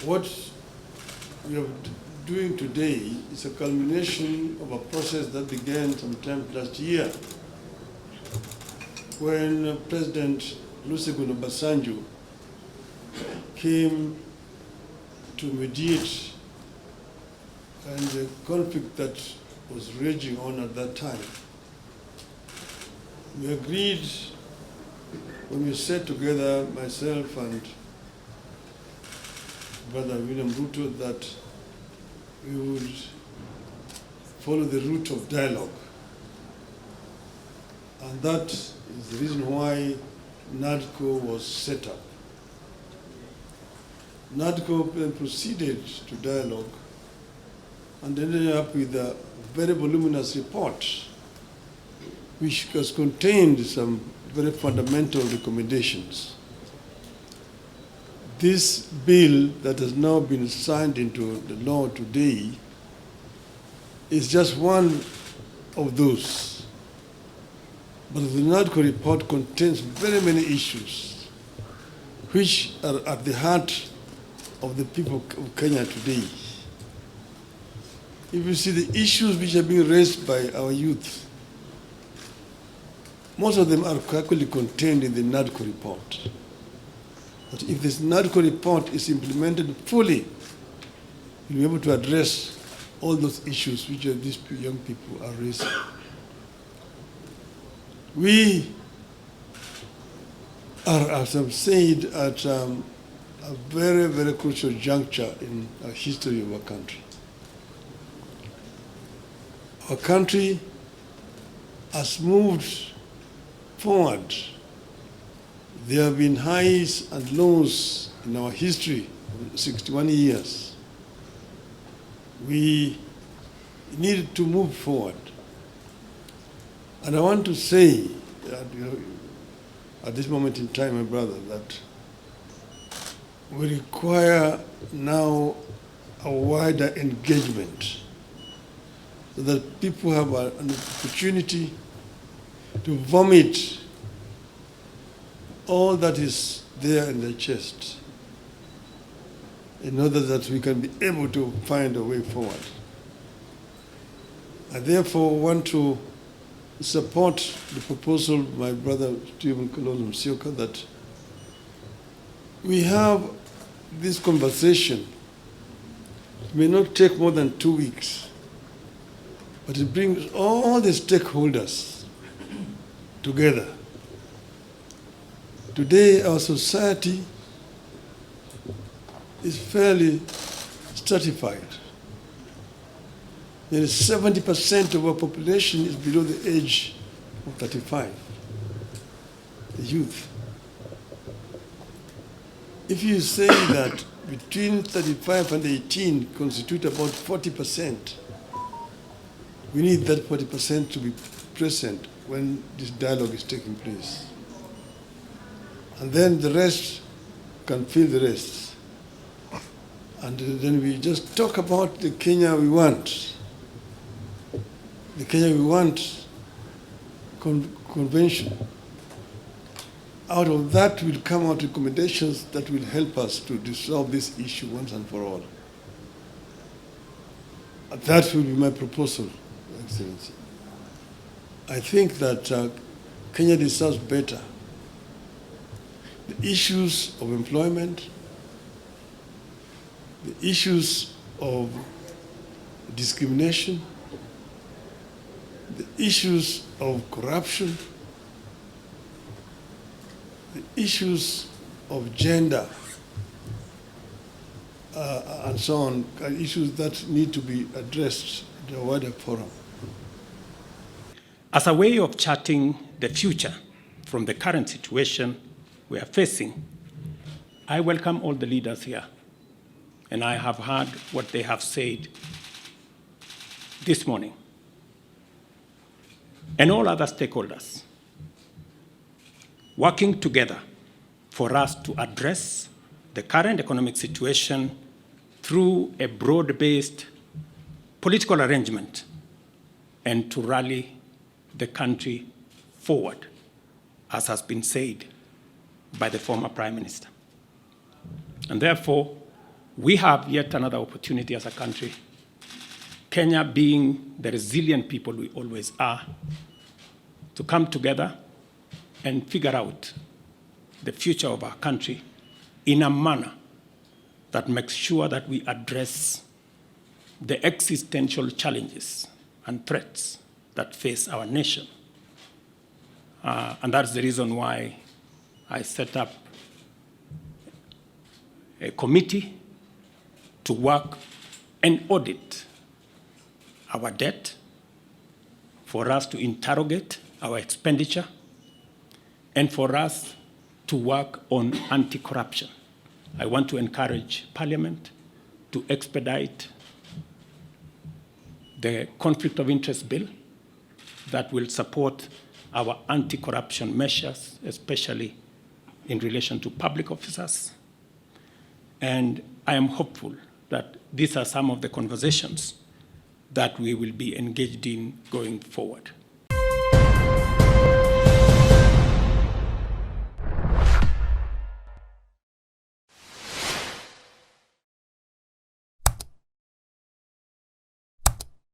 What we are doing today is a culmination of a process that began sometime last year when President Olusegun Obasanjo came to mediate and the conflict that was raging on at that time. We agreed when we sat together, myself and Brother William Ruto, that we would follow the route of dialogue. And that is the reason why NADCO was set up. NADCO then proceeded to dialogue and ended up with a very voluminous report which has contained some very fundamental recommendations. This bill that has now been signed into the law today is just one of those. But the NADCO report contains very many issues which are at the heart of the people of Kenya today. If you see the issues which are being raised by our youth, most of them are actually contained in the NADCO report. But if this NADCO report is implemented fully, you'll be able to address all those issues which these young people are raising. We are, as I've said, at a very, very crucial juncture in the history of our country. Our country has moved forward. There have been highs and lows in our history of 61 years. We need to move forward. And I want to say, at this moment in time, my brother, that we require now a wider engagement so that people have an opportunity to vomit all that is there in their chest in order that we can be able to find a way forward. I therefore want to support the proposal of my brother Stephen Kalonzo Musyoka that we have this conversation. It may not take more than 2 weeks, but it brings all the stakeholders together. Today, our society is fairly stratified. Nearly 70% of our population is below the age of 35, the youth. If you say that between 35 and 18 constitute about 40%, we need that 40% to be present when this dialogue is taking place. And then the rest can fill the rest. And then we just talk about the Kenya we want. The Kenya we want convention. Out of that will come out recommendations that will help us to resolve this issue once and for all. That will be my proposal, Excellency. I think that Kenya deserves better. The issues of employment, the issues of discrimination, the issues of corruption, the issues of gender, and so on, are issues that need to be addressed in a wider forum. As a way of charting the future from the current situation we are facing, I welcome all the leaders here, and I have heard what they have said this morning, and all other stakeholders working together for us to address the current economic situation through a broad-based political arrangement and to rally the country forward, as has been said by the former Prime Minister. And therefore, We have yet another opportunity as a country, Kenya being the resilient people we always are, to come together and figure out the future of our country in a manner that makes sure that we address the existential challenges and threats that face our nation. And that's the reason why I set up a committee to work and audit our debt, for us to interrogate our expenditure, and for us to work on anti-corruption. I want to encourage Parliament to expedite the conflict of interest bill that will support our anti-corruption measures, especially in relation to public officers. And I am hopeful that these are some of the conversations that we will be engaged in going forward.